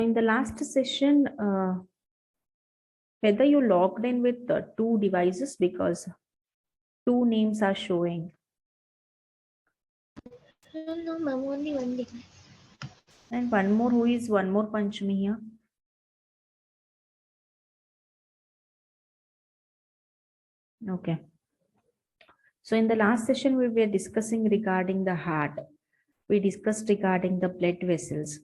In the last session, whether you logged in with two devices because two names are showing. No, ma'am, only one device. And one more, who is one more Panchami here? Okay. So in the last session, we were discussing regarding the heart. We discussed regarding the blood vessels.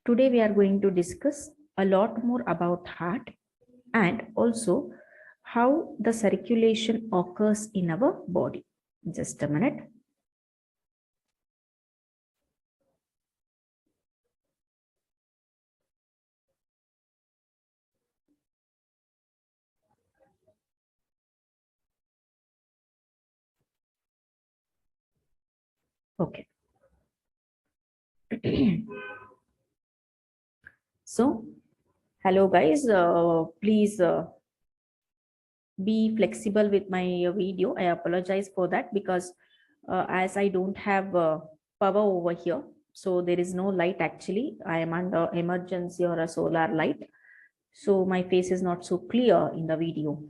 Today, we are going to discuss a lot more about heart and also how the circulation occurs in our body. Just a minute. Okay. So, hello guys, please be flexible with my video. I apologize for that because as I don't have power over here, so there is no light actually. I am under emergency or a solar light. So my face is not so clear in the video.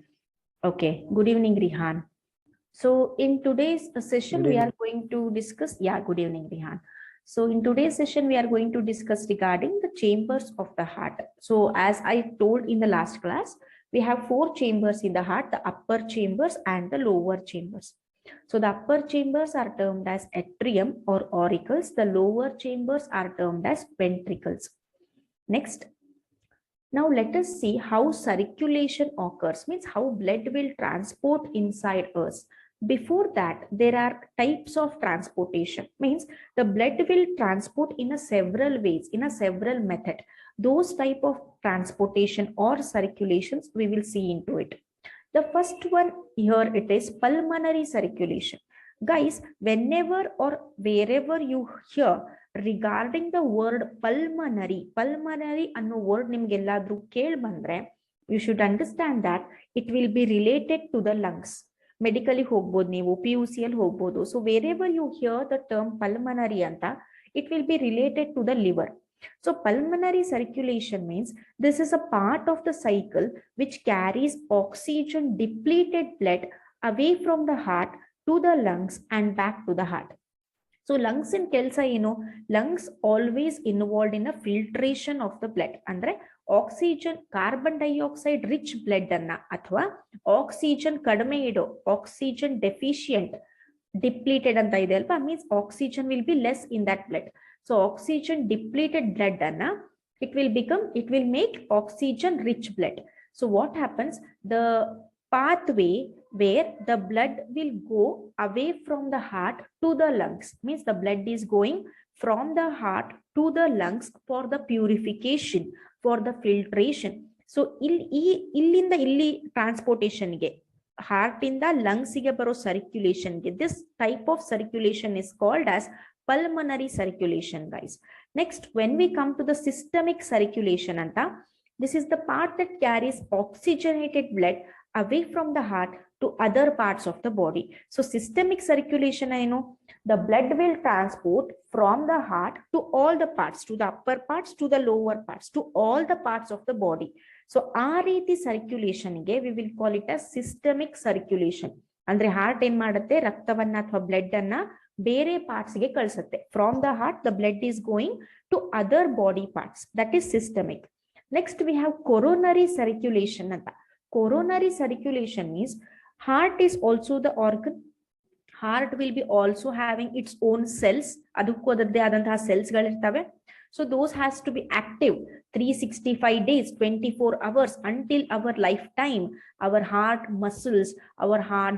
Okay, good evening, Rihan. So in today's session, we are going to discuss, good evening, Rihan. So in today's session, we are going to discuss regarding the chambers of the heart. So as I told in the last class, we have four chambers in the heart, the upper chambers and the lower chambers. So the upper chambers are termed as atrium or auricles. The lower chambers are termed as ventricles. Next, now let us see how circulation occurs, means how blood will transport inside us. Before that, there are types of transportation, means the blood will transport in a several ways, in a several method. Those type of transportation or circulations, we will see into it. The first one here, it is pulmonary circulation. Guys, whenever or wherever you hear regarding the word pulmonary ಅನ್ನೋ word ನಿಮ್ಗೆಲ್ಲಾದ್ರೂ ಕೇಳಿ ಬಂದ್ರೆ, you should understand that it will be related to the lungs. Medically ಹೋಗ್ಬೋದು, ನೀವು PUC ಅಲ್ಲಿ ಹೋಗ್ಬೋದು. So wherever you hear the term pulmonary ಅಂತ, it will be related to the liver. So pulmonary circulation means this is a part of the cycle which carries oxygen depleted blood away from the heart to the lungs and back to the heart. So lungs in kelsa lungs always involved in a filtration of the blood. Andre oxygen, carbon dioxide rich blood anna athwa oxygen kadame ido, oxygen deficient, depleted anta ide alpa, means oxygen will be less in that blood. So oxygen depleted blood anna, it will make oxygen rich blood. So what happens, the pathway where the blood will go away from the heart to the lungs, means the blood is going from the heart to the lungs for the purification, for the filtration. So illinda illi transportation ge, heart in the lungs ige baro circulation ge, this type of circulation is called as pulmonary circulation, guys. Next, when we come to the systemic circulation anta, this is the part that carries oxygenated blood away from the heart to other parts of the body. So systemic circulation, I know the blood will transport from the heart to all the parts, to the upper parts, to the lower parts, to all the parts of the body. So RET circulation ಗೆ we will call it as systemic circulation. ಅಂದ್ರೆ heart ಏನ್ ಮಾಡುತ್ತೆ, ರಕ್ತವನ್ನ ಅಥವಾ blood ಅನ್ನ ಬೇರೆ parts ಗೆ ಕಳಿಸುತ್ತೆ. From the heart, the blood is going to other body parts. That is systemic. Next, we have coronary circulation ಅಂತ. Coronary circulation means heart is also the organ. Heart will be also having its own cells. ಅದಕ್ಕೂ ಅದರದೇ ಆದಂತಹ cells ಗಳಿರ್ತವೆ. So those has to be active 365 days, 24 hours until our lifetime. Our heart muscles,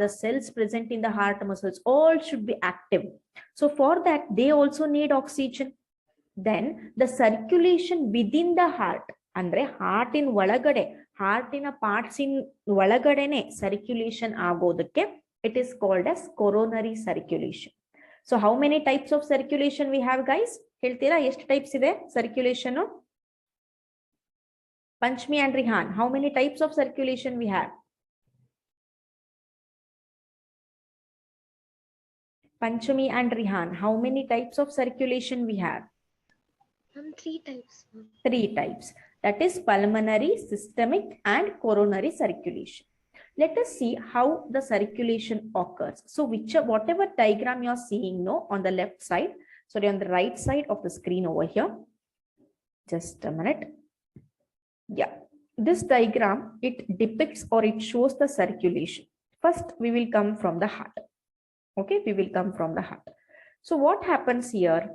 the cells present in the heart muscles, all should be active. So for that, they also need oxygen. Then the circulation within the heart, ಅಂದ್ರೆ heart in ಒಳಗಡೆ, heart in a parts in ಒಳಗಡೆನೆ circulation ಆಗೋದಕ್ಕೆ, it is called as coronary circulation. So how many types of circulation we have, guys? ಹೇಳ್ತೀರಾ ಎಷ್ಟು types ಇದೆ circulation? Panchmi and Rihan, how many types of circulation we have? Panchami and Rihan, how many types of circulation we have? Three types, ma'am. Three types. That is pulmonary, systemic, and coronary circulation. Let us see how the circulation occurs. So whatever diagram you are seeing now on the left side, sorry, on the right side of the screen over here. Just a minute. Yeah, this diagram, it depicts or it shows the circulation. First, we will come from the heart. Okay, we will come from the heart. So what happens here?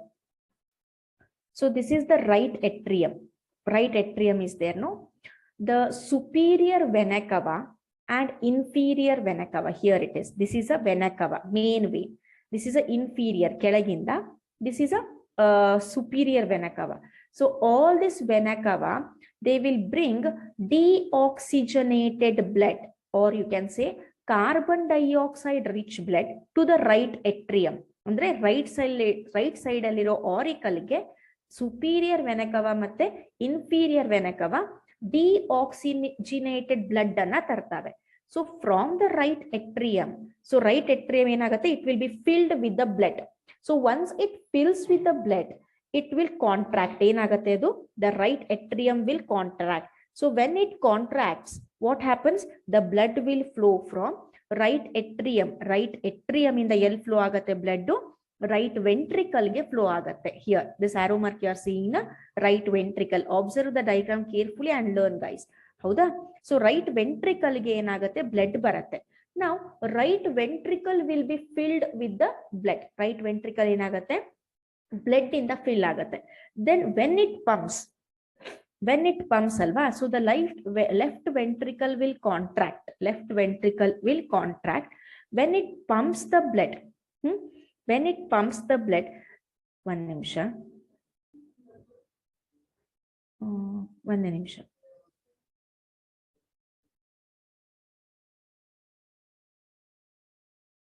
So this is the right atrium. Right atrium is there, no? The superior vena cava and inferior vena cava. Here it is. This is a vena cava, main vein. This is a inferior, kelaginda. This is a superior vena cava. So all this vena cava, they will bring deoxygenated blood, or you can say carbon dioxide rich blood to the right atrium. Andre right side alliro auricle ge superior vena cava matte inferior vena cava deoxygenated blood anna tartave. So from the right atrium, so right atrium enagate, it will be filled with the blood. So once it fills with the blood, it will contract. The right atrium will contract. So when it contracts, what happens? The blood will flow from right atrium. Right atrium in the L flow agate blood to right ventricle ge flow agate. Here, this arrow mark you are seeing na right ventricle. Observe the diagram carefully and learn, guys. Howda? So right ventricle ge enagate blood baratte. Now right ventricle will be filled with the blood. Right ventricle enagate blood in the fill agate. Then when it pumps alva, so the left ventricle will contract. Left ventricle will contract when it pumps the blood. When it pumps the blood, one nimisha.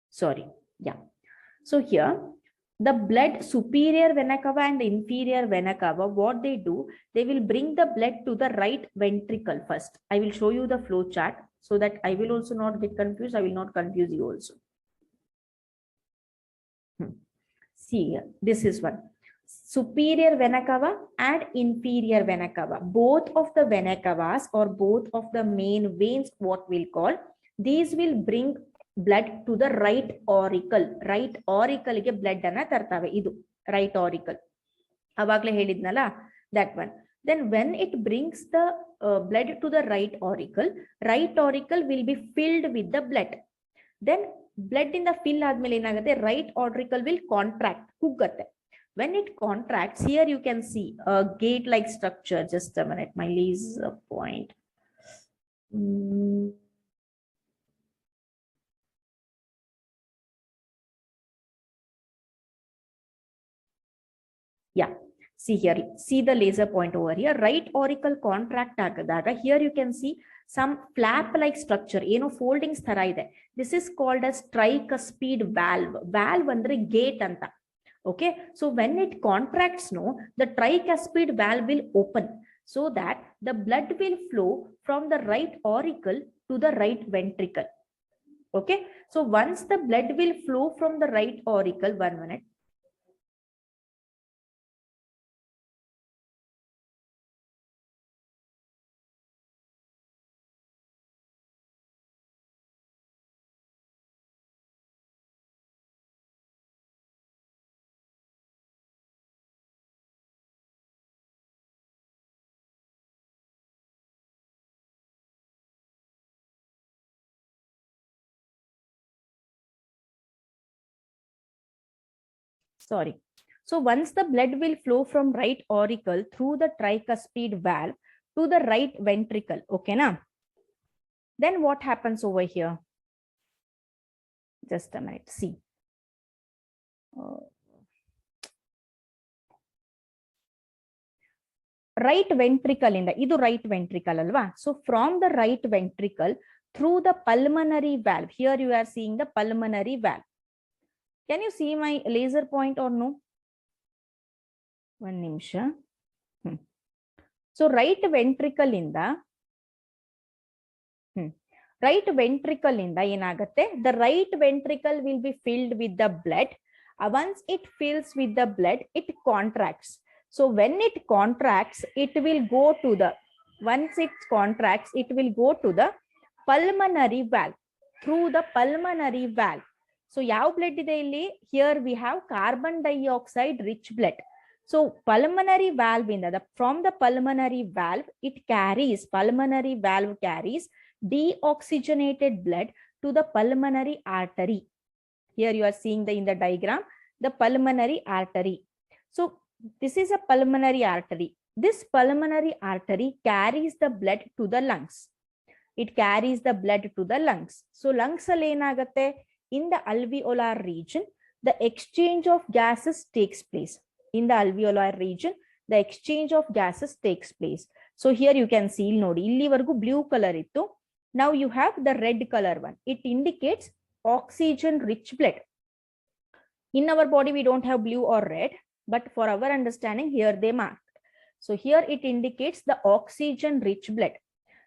Sorry. Yeah. So here, the blood, superior vena cava and inferior vena cava, what they do, they will bring the blood to the right ventricle first. I will show you the flow chart so that I will also not get confused. I will not confuse you also. See here, this is one. Superior vena cava and inferior vena cava. Both of the vena cavas or both of the main veins, what we'll call, these will bring blood to the right auricle. Right auricle ge blood anna tartave. Idu right auricle. Avagle helidnala, that one. Then when it brings the blood to the right auricle will be filled with the blood. Then blood in the fill admele enagate, right auricle will contract. Huggate. When it contracts, here you can see a gate like structure. Just a minute, my laser point. Yeah, see here, see the laser point over here. Right auricle contract agadaga. Here you can see some flap like structure, foldings thara ide. This is called as tricuspid valve. Valve andre gate anta. Okay, so when it contracts, no, the tricuspid valve will open so that the blood will flow from the right auricle to the right ventricle. Okay, so once the blood will flow from the right auricle, 1 minute. Sorry. So once the blood will flow from right auricle through the tricuspid valve to the right ventricle, okay na? Then what happens over here? Just a minute, see. Right ventricle in the, idu right ventricle alva. So from the right ventricle through the pulmonary valve, here you are seeing the pulmonary valve. Can you see my laser point or no? 1 nimisha. So right ventricle in the enagate, the right ventricle will be filled with the blood. Once it fills with the blood, it contracts. So when it contracts, it will go to the, once it contracts, it will go to the pulmonary valve, through the pulmonary valve. So yav blood ide illi? Here we have carbon dioxide rich blood. So pulmonary valve in from the pulmonary valve, pulmonary valve carries deoxygenated blood to the pulmonary artery. Here you are seeing in the diagram, the pulmonary artery. So this is a pulmonary artery. This pulmonary artery carries the blood to the lungs. It carries the blood to the lungs. So lungs alli enagatte, in the alveolar region, the exchange of gases takes place. In the alveolar region, the exchange of gases takes place. So here you can see, nodi illivargu blue color ittu. Now you have the red color one. It indicates oxygen rich blood. In our body we don't have blue or red, but for our understanding here they marked. So here it indicates the oxygen rich blood.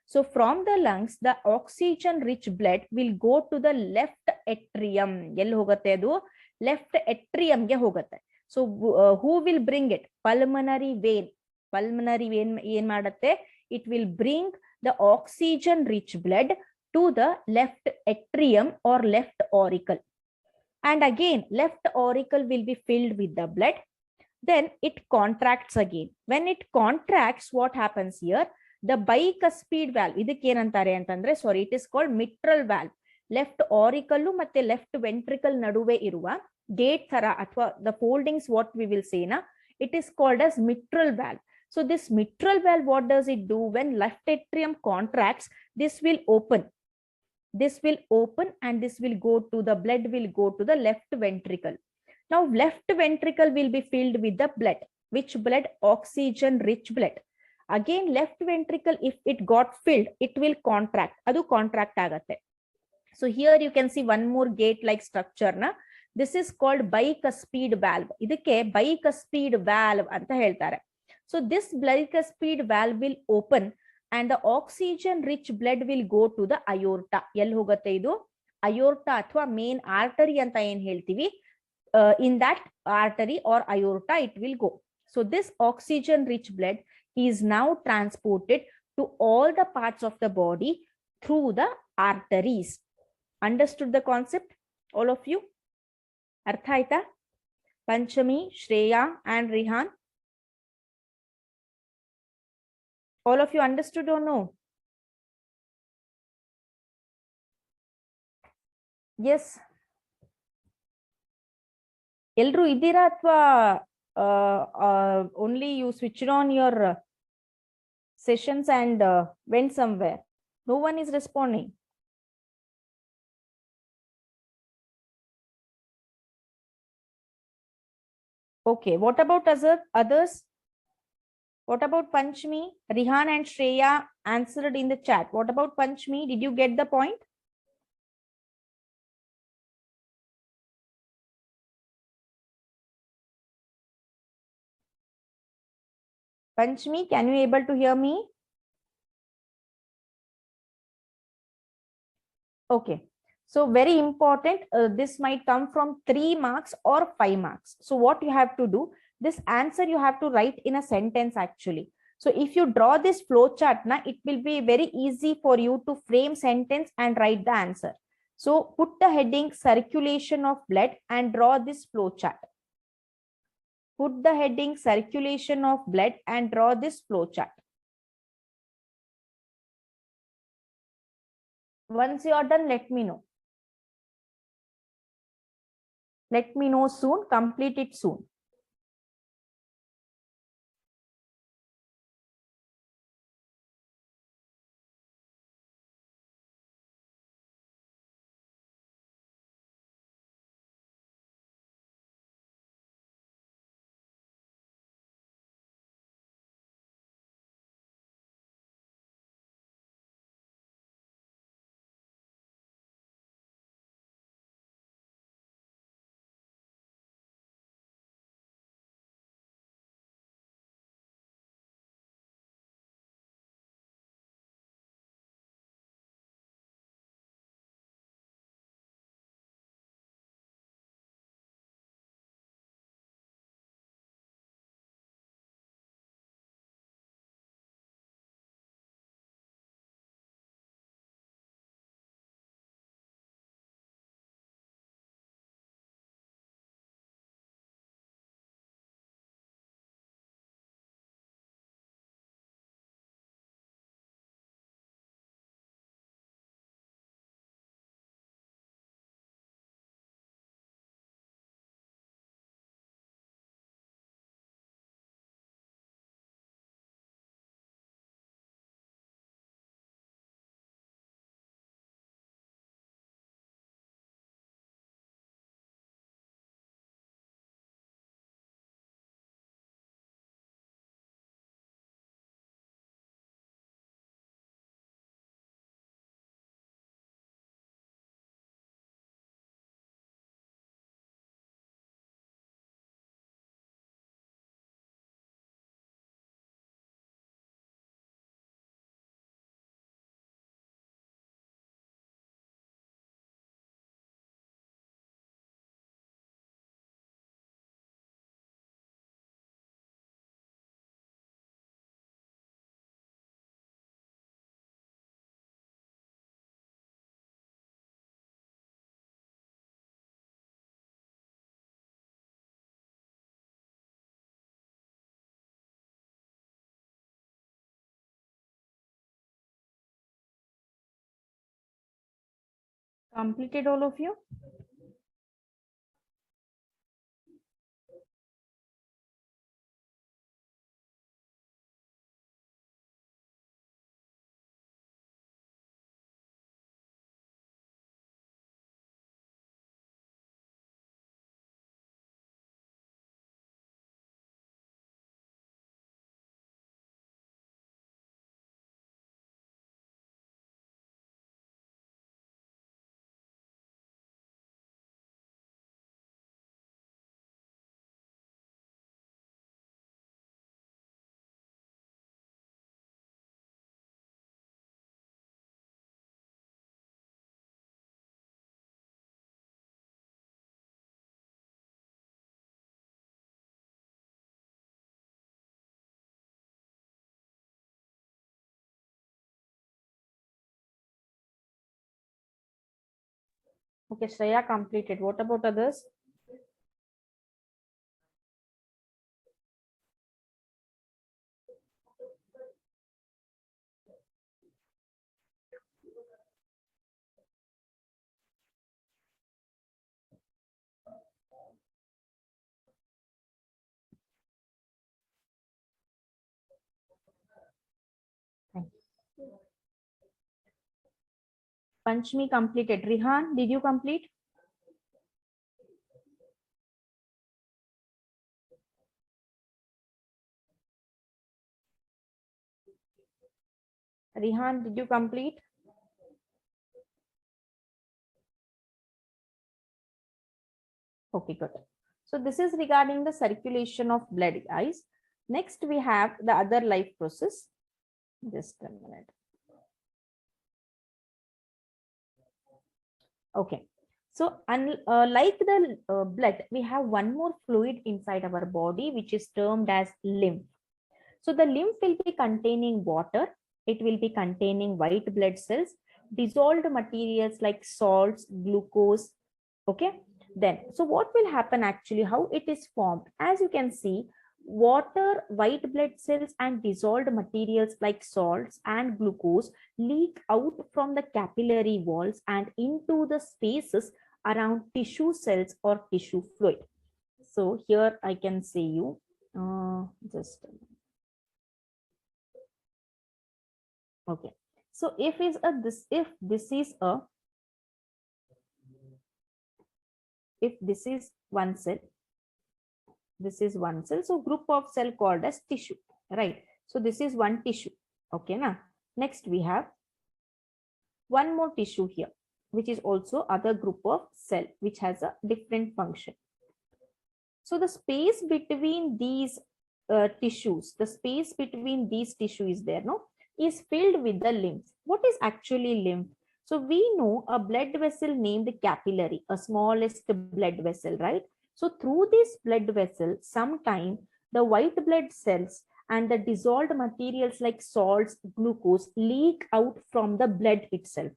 So from the lungs, the oxygen rich blood will go to the left atrium. Yell hogatte adu? Left atrium ge hogatte. So who will bring it? Pulmonary vein. Pulmonary vein yen madatte? It will bring the oxygen rich blood to the left atrium or left auricle. And again, left auricle will be filled with the blood. Then it contracts again. When it contracts, what happens here? The bicuspid valve, ಇದಕ್ಕೆ ಏನಂತಾರೆ ಅಂತಂದ್ರೆ, sorry, it is called mitral valve. Left auricle ಮತ್ತೆ left ventricle ನಡುವೆ ಇರುವ gate ತರ ಅಥವಾ the foldings, what we will say na, it is called as mitral valve. So this mitral valve, what does it do? When left atrium contracts, this will open. This will open and this will go to the blood will go to the left ventricle. Now left ventricle will be filled with the blood. Which blood? Oxygen rich blood. Again left ventricle, if it got filled, it will contract. Adu contract agatte. So here you can see one more gate like structure na. This is called bicuspid valve. Idakke bicuspid valve anta heltare. So this bicuspid valve will open and the oxygen rich blood will go to the aorta. Yell hogatte idu? Aorta athwa main artery anta en heltivi. In that artery or aorta it will go. So this oxygen rich blood is now transported to all the parts of the body through the arteries. Understood the concept, all of you? Artha aita? Panchami, Shreya and Rihan, all of you understood or no? Yes. Elru idira athwa only you switched on your sessions and went somewhere? No one is responding. Okay, what about others? What about Panchmi? Rihan and Shreya answered in the chat. What about Panchmi? Did you get the point? Panchmi, can you able to hear me? Okay. So very important, this might come from 3 marks or 5 marks. So what you have to do, this answer you have to write in a sentence actually. So if you draw this flow chart, na, it will be very easy for you to frame sentence and write the answer. So put the heading circulation of blood and draw this flow chart. Put the heading circulation of blood and draw this flow chart. Once you are done, let me know. Let me know soon. Complete it soon. Completed all of you? Okay, Shreya completed. What about others? Thank you. Panchmi completed. Rihan, did you complete? Rihan, did you complete? Okay, good. So this is regarding the circulation of blood, guys. Next, we have the other life process. Just a minute. Okay. So, like the blood, we have one more fluid inside our body, which is termed as lymph. So the lymph will be containing water. It will be containing white blood cells, dissolved materials like salts, glucose. Okay. Then, so what will happen actually, how it is formed? As you can see, water, white blood cells and dissolved materials like salts and glucose leak out from the capillary walls and into the spaces around tissue cells or tissue fluid. So here I can say you, just a minute. Okay. So if is a this if this is a if this is one cell, this is one cell. So group of cell called as tissue, right? So this is one tissue. Okay, now next we have one more tissue here, which is also other group of cell, which has a different function. So the space between these tissues, the space between these tissues is there, no, is filled with the lymph. What is actually lymph? So we know a blood vessel named capillary, a smallest blood vessel, right? So through this blood vessel, sometime the white blood cells and the dissolved materials like salts, glucose leak out from the blood itself.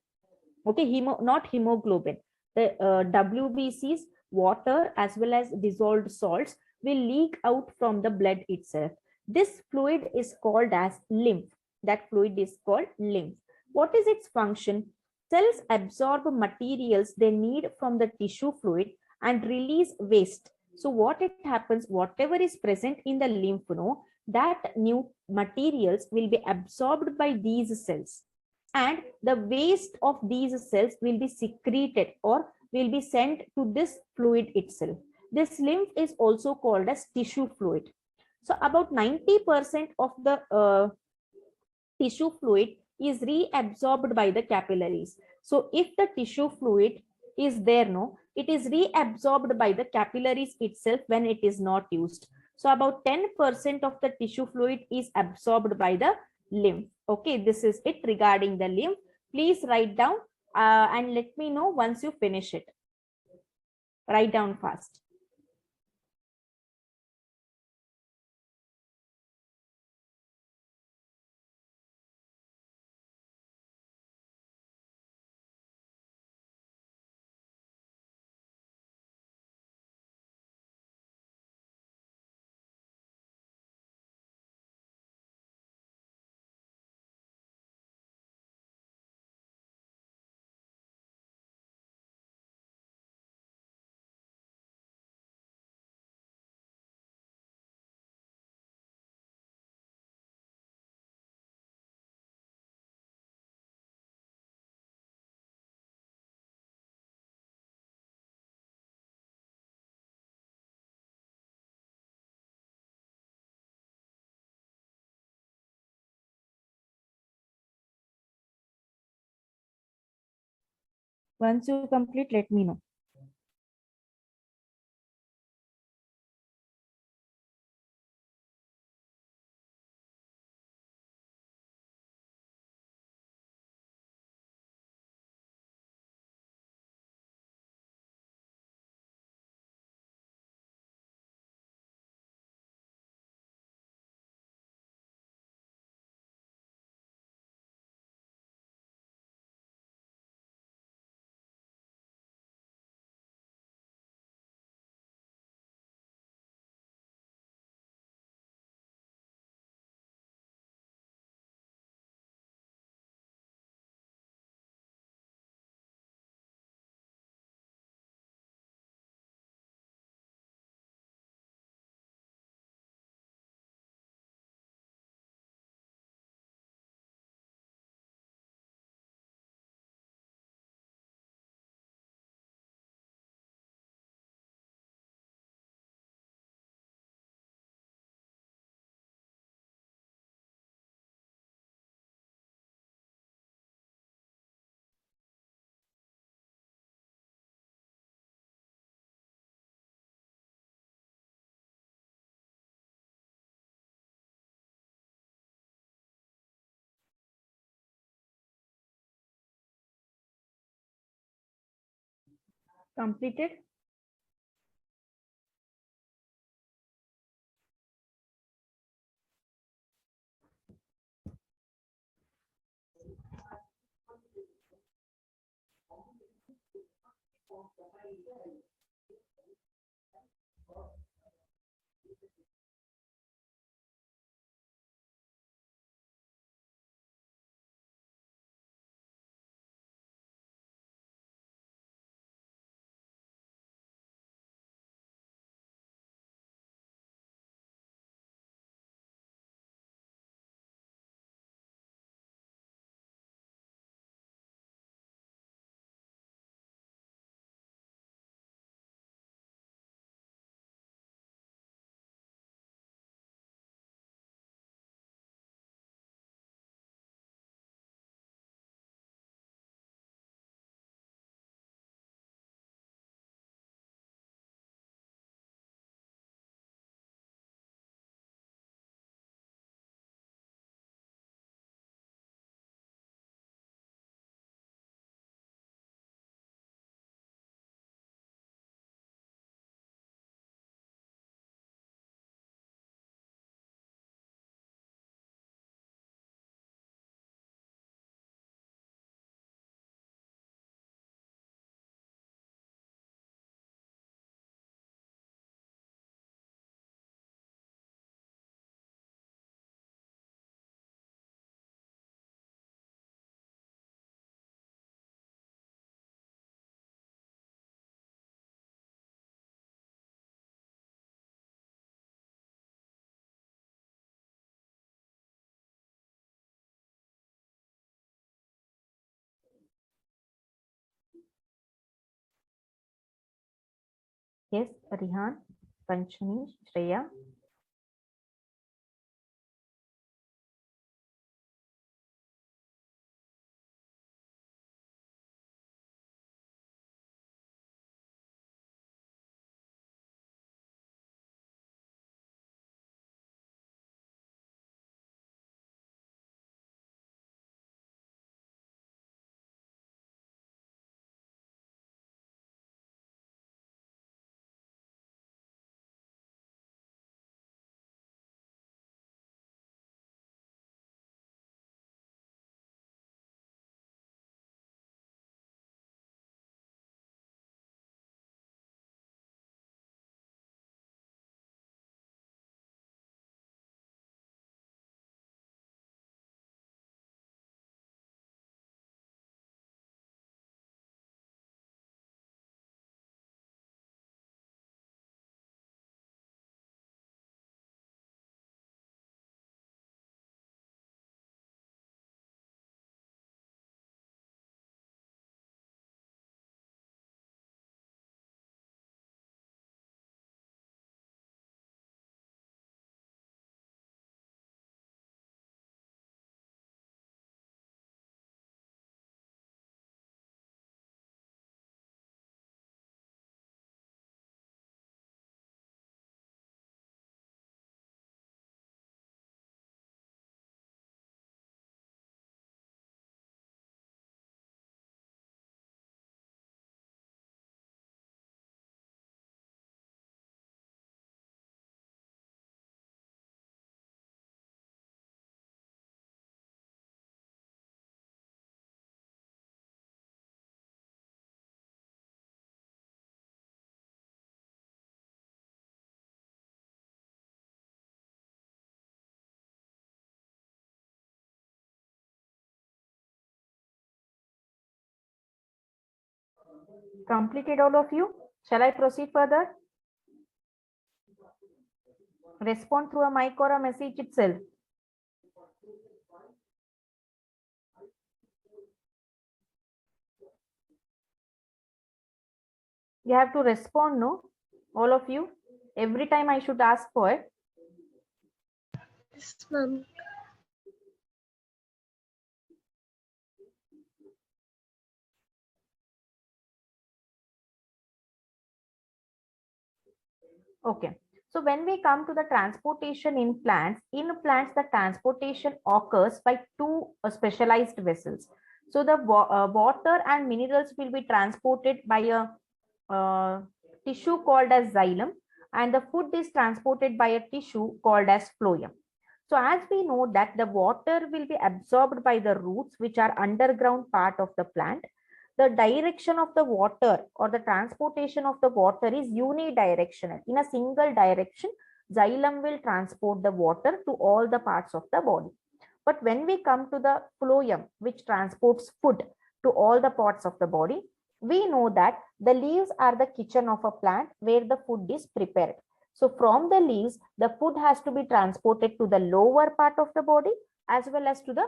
Okay, not hemoglobin. The WBCs, water as well as dissolved salts will leak out from the blood itself. This fluid is called as lymph. That fluid is called lymph. What is its function? Cells absorb materials they need from the tissue fluid and release waste. So what it happens, whatever is present in the lymph node, that new materials will be absorbed by these cells, and the waste of these cells will be secreted or will be sent to this fluid itself. This lymph is also called as tissue fluid. So about 90% of the tissue fluid is reabsorbed by the capillaries. So if the tissue fluid is there, no, it is reabsorbed by the capillaries itself when it is not used. So about 10% of the tissue fluid is absorbed by the lymph. Okay, this is it regarding the lymph. Please write down and let me know once you finish it. Write down fast. Once you complete, let me know. Completed? Yes, Rihan, Panchami, Shreya. Completed all of you? Shall I proceed further? Respond through a mic or a message itself. You have to respond, no? All of you. Every time I should ask for it. Yes, ma'am. Okay. So when we come to the transportation in plants, the transportation occurs by two specialized vessels. So the water and minerals will be transported by a tissue called as xylem, and the food is transported by a tissue called as phloem. So as we know that the water will be absorbed by the roots, which are underground part of the plant. The direction of the water or the transportation of the water is unidirectional. In a single direction, xylem will transport the water to all the parts of the body. But when we come to the phloem, which transports food to all the parts of the body, we know that the leaves are the kitchen of a plant where the food is prepared. So from the leaves, the food has to be transported to the lower part of the body as well as to the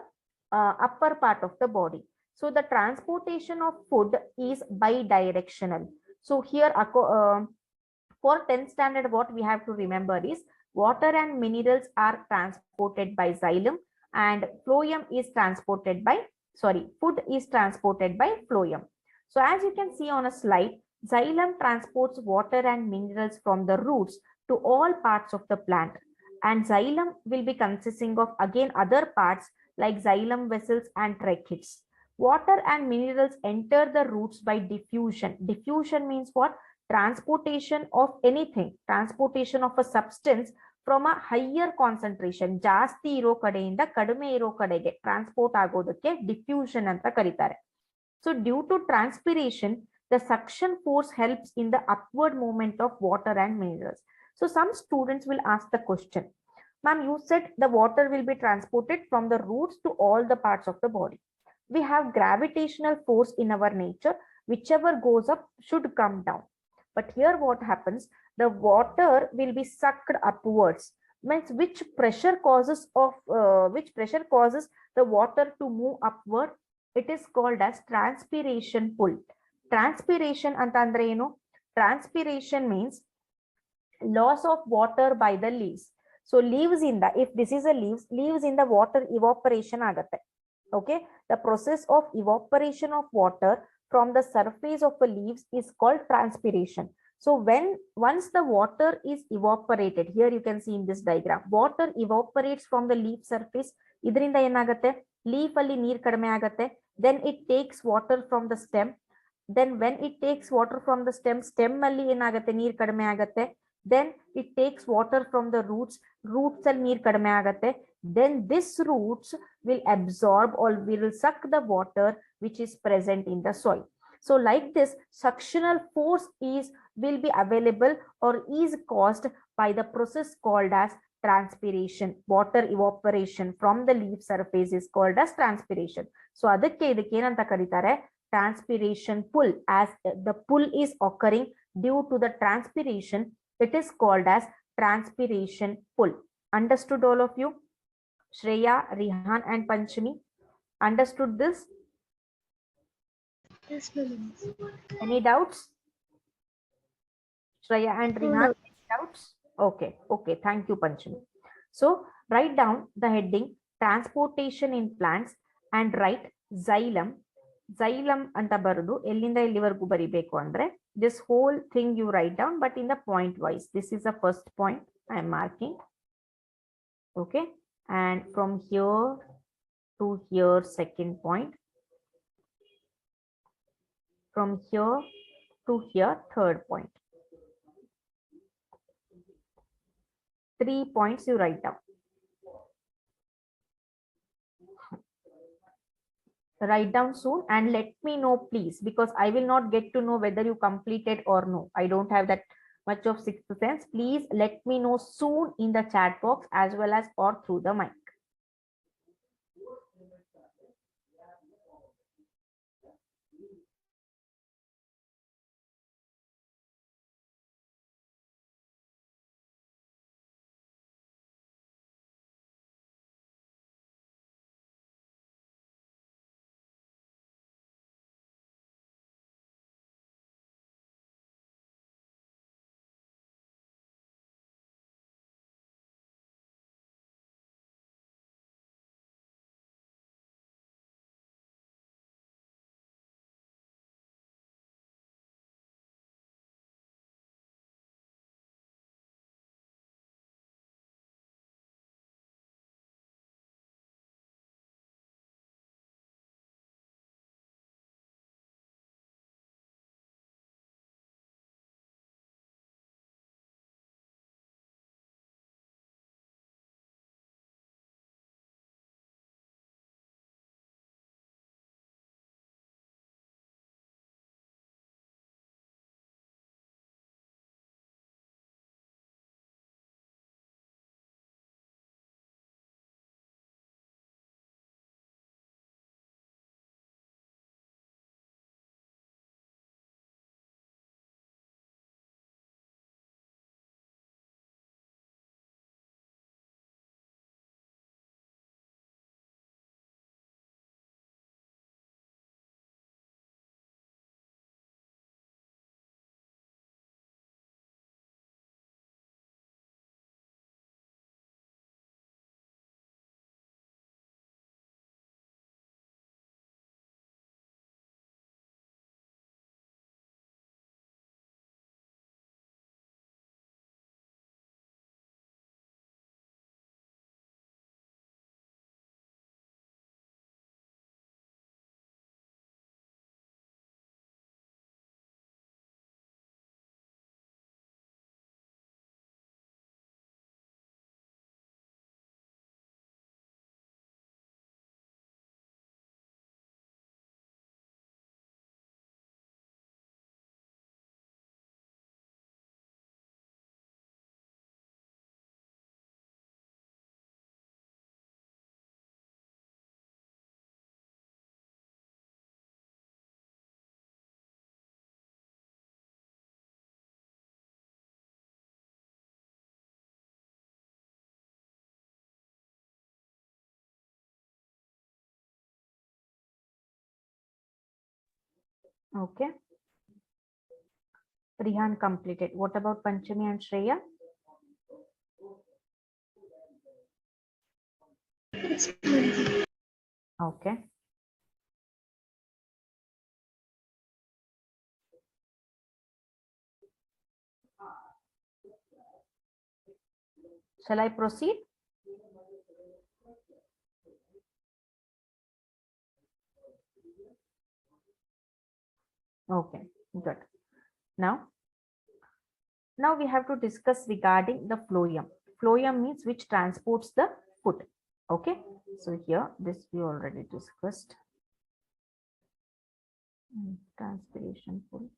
upper part of the body. So the transportation of food is bidirectional. So here for 10th standard, what we have to remember is water and minerals are transported by xylem and phloem is transported by, food is transported by phloem. So as you can see on a slide, xylem transports water and minerals from the roots to all parts of the plant. And xylem will be consisting of again other parts like xylem vessels and tracheids. Water and minerals enter the roots by diffusion. Diffusion means what? Transportation of anything, transportation of a substance from a higher concentration. ಜಾಸ್ತಿ ಇರೋ ಕಡೆಯಿಂದ ಕಡಿಮೆ ಇರೋ ಕಡೆಗೆ transport ಆಗೋದಕ್ಕೆ diffusion ಅಂತ ಕರೀತಾರೆ. So due to transpiration, the suction force helps in the upward movement of water and minerals. So some students will ask the question, ma'am, you said the water will be transported from the roots to all the parts of the body. We have gravitational force in our nature, whichever goes up should come down. But here what happens, the water will be sucked upwards. Means which pressure causes the water to move upward? It is called as transpiration pull. Transpiration antandre eno? Transpiration means loss of water by the leaves. So leaves in the, if this is a leaves in the water evaporation agatte. Okay, the process of evaporation of water from the surface of the leaves is called transpiration. So once the water is evaporated, here you can see in this diagram, water evaporates from the leaf surface. Idrinda enagatte, leaf alli neer kadme agatte. Then it takes water from the stem. Then when it takes water from the stem alli enagatte, neer kadme agatte. Then it takes water from the roots alli neer kadme agatte. Then this roots will absorb or will suck the water which is present in the soil. So like this, suctional force will be available or is caused by the process called as transpiration. Water evaporation from the leaf surface is called as transpiration. So adakke idakke enanta karitare, transpiration pull. As the pull is occurring due to the transpiration, it is called as transpiration pull. Understood all of you? Shreya, Rihan and Panchami, understood this? Yes, ma'am. Any doubts? Shreya and No, Rihan, no. any doubts? Okay, thank you Panchami. So write down the heading transportation in plants and write xylem anta barudu ellinda ellivargu baribeku andre this whole thing you write down, but in the point wise. This is the first point I am marking. Okay, and from here to here second point, from here to here third point. 3 points you write down. Write down soon and let me know please, because I will not get to know whether you completed or no. I don't have that much of sixth sense. Please let me know soon in the chat box as well as or through the mic. Okay. Rihan completed. What about Panchami and Shreya? Yes, ma'am. Okay. Shall I proceed? Okay, good. Now we have to discuss regarding the phloem. Phloem means which transports the food. Okay, so here this we already discussed. Transpiration food.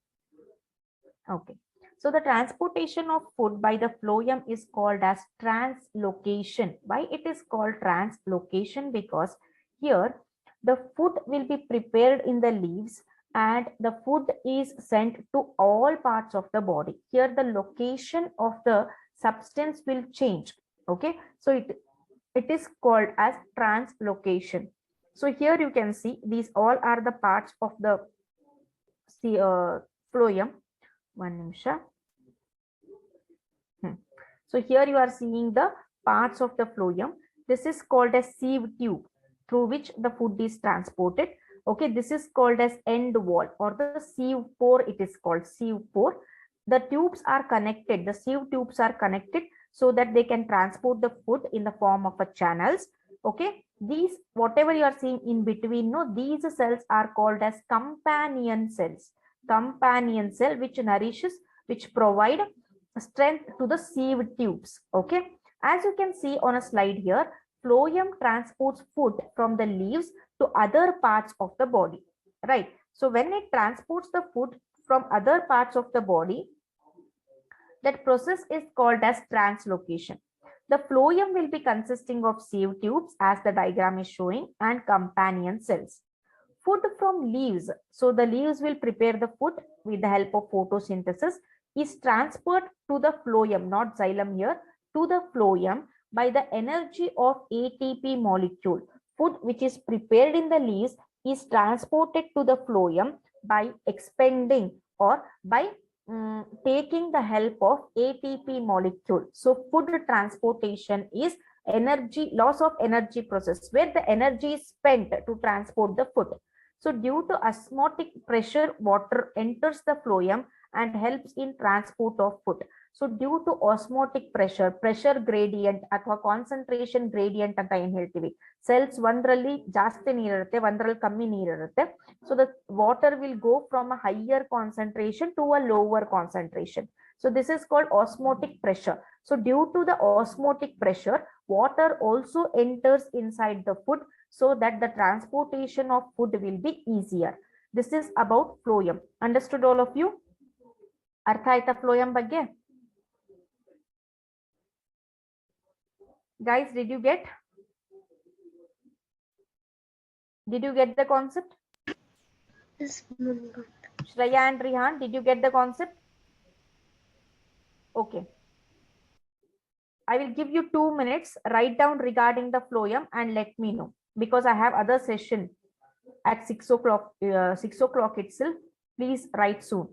Okay, so the transportation of food by the phloem is called as translocation. Why it is called translocation? Because here the food will be prepared in the leaves and the food is sent to all parts of the body. Here the location of the substance will change. Okay, so it is called as translocation. So here you can see these all are the parts of the phloem. One nimisha. So here you are seeing the parts of the phloem. This is called a sieve tube through which the food is transported. Okay, this is called as end wall or the sieve pore. It is called sieve pore. The tubes are connected. The sieve tubes are connected so that they can transport the food in the form of a channels. Okay, these whatever you are seeing in between, no, these cells are called as companion cells. Companion cell which nourishes, which provide strength to the sieve tubes. Okay, as you can see on a slide here, phloem transports food from the leaves to other parts of the body, right? So when it transports the food from other parts of the body, that process is called as translocation. The phloem will be consisting of sieve tubes as the diagram is showing and companion cells. Food from leaves. So the leaves will prepare the food with the help of photosynthesis, is transferred to the phloem, not xylem here, to the phloem by the energy of ATP molecule. Food which is prepared in the leaves is transported to the phloem by expending or by taking the help of ATP molecule. So food transportation is energy loss of energy process where the energy is spent to transport the food. So due to osmotic pressure, water enters the phloem and helps in transport of food. So due to osmotic pressure, pressure gradient ಅಥವಾ concentration gradient ಅಂತ ಏನ್ ಹೇಳ್ತೀವಿ, cells ಒಂದರಲ್ಲಿ ಜಾಸ್ತಿ ನೀರಿರುತ್ತೆ, ಒಂದರಲ್ಲಿ ಕಮ್ಮಿ ನೀರಿರುತ್ತೆ. So the water will go from a higher concentration to a lower concentration. So this is called osmotic pressure. So due to the osmotic pressure, water also enters inside the food so that the transportation of food will be easier. This is about phloem. Understood all of you? ಅರ್ಥ ಆಯ್ತಾ phloem ಬಗ್ಗೆ? Guys, did you get the concept? Yes, ma'am. Shreya and Rihan, did you get the concept? Okay. I will give you 2 minutes. Write down regarding the phloem and let me know, because I have other session at 6 o'clock. 6 o'clock itself. Please write soon.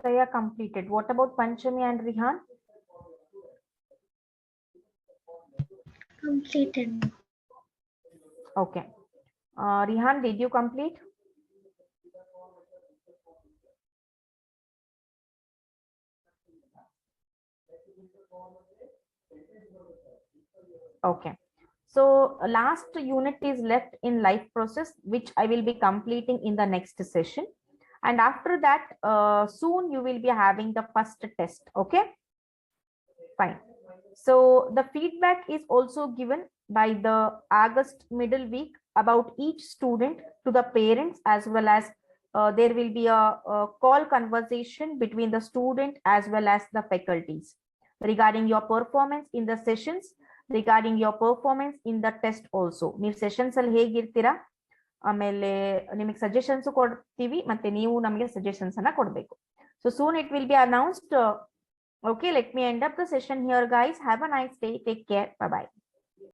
Shreya completed. What about Panchami and Rihan? Completed. Okay. Rihan, did you complete? Okay. So last unit is left in life process, which I will be completing in the next session. And after that, soon you will be having the first test. Okay. Fine. So the feedback is also given by the August middle week about each student to the parents, as well as there will be a call conversation between the student as well as the faculties regarding your performance in the sessions, regarding your performance in the test also. ನೀವು sessions ಅಲ್ಲಿ ಹೇಗಿರ್ತೀರಾ, ಆಮೇಲೆ ನಿಮಗೆ suggestions ಕೊಡ್ತೀವಿ, ಮತ್ತೆ ನೀವು ನಮಗೆ suggestions ಅನ್ನ ಕೊಡಬೇಕು. So soon it will be announced. Okay, let me end up the session here, guys. Have a nice day. Take care. Bye bye.